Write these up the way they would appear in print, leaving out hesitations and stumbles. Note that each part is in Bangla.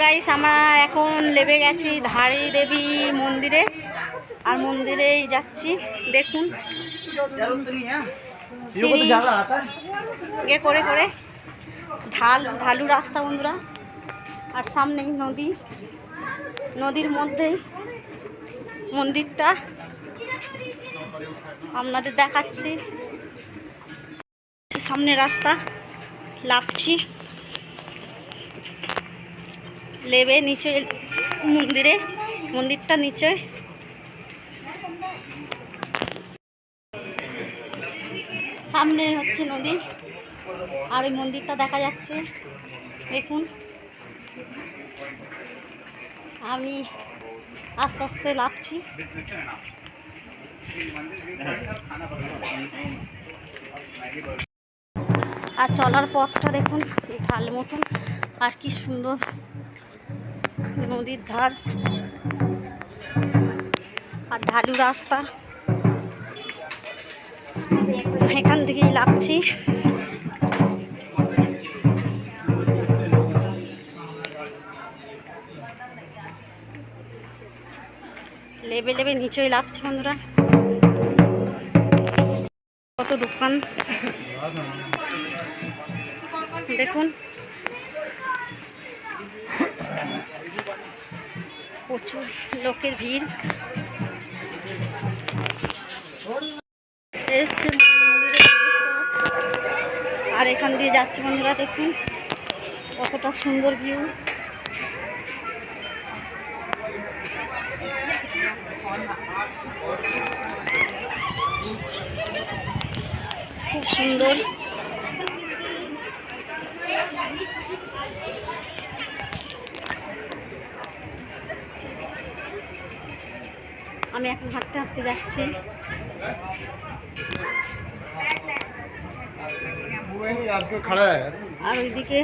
গাইস আমরা এখন লেবে গেছি ধারী দেবী মন্দিরে আর মন্দিরেই যাচ্ছি। দেখুন গে করে করে ঢালু রাস্তা বন্ধুরা, আর সামনেই নদী, নদীর মধ্যেই মন্দিরটা আপনাদের দেখাচ্ছি। সামনে রাস্তা, লাফছি লেবে নিচে মন্দিরটা নিচে। সামনে হচ্ছে নদী আর এই মন্দিরটা দেখা যাচ্ছে। দেখুন আমি আস্তে আস্তে লাফছি। আর চলার পথটা দেখুন ঢাল মতন, আর কি সুন্দর নদীর ধার আর ঢালু রাস্তা। এখান থেকেই লাফছি। লেবে লেবে নিচেই লাফছি বন্ধুরা। কত দোকান দেখুন, প্রচুর লোকের ভিড়। আর এখান দিয়ে যাচ্ছি বন্ধুরা, দেখুন কতটা সুন্দর ভিউ। খুব সুন্দর। আমি এখন হাঁটতে হাঁটতে যাচ্ছি। আর ওইদিকে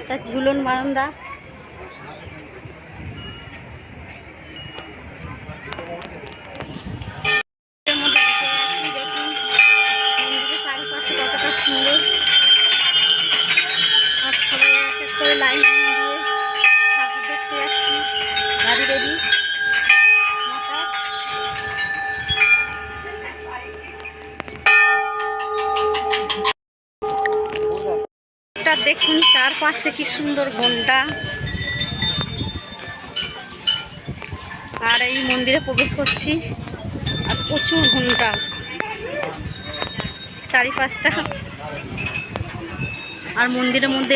একটা ঝুলন বারান্দা। কতটা সুন্দর, আর সবাই এক এক করে লাইন দিয়ে ঠাকুর দেখতে যাচ্ছি। গাড়ি রেডি দেখুন, চারপাশে কি সুন্দর ঘন্টা। আর এই মন্দিরে প্রবেশ করছি, আর প্রচুর ঘন্টা চারিপাশটা। আর মন্দিরের মধ্যে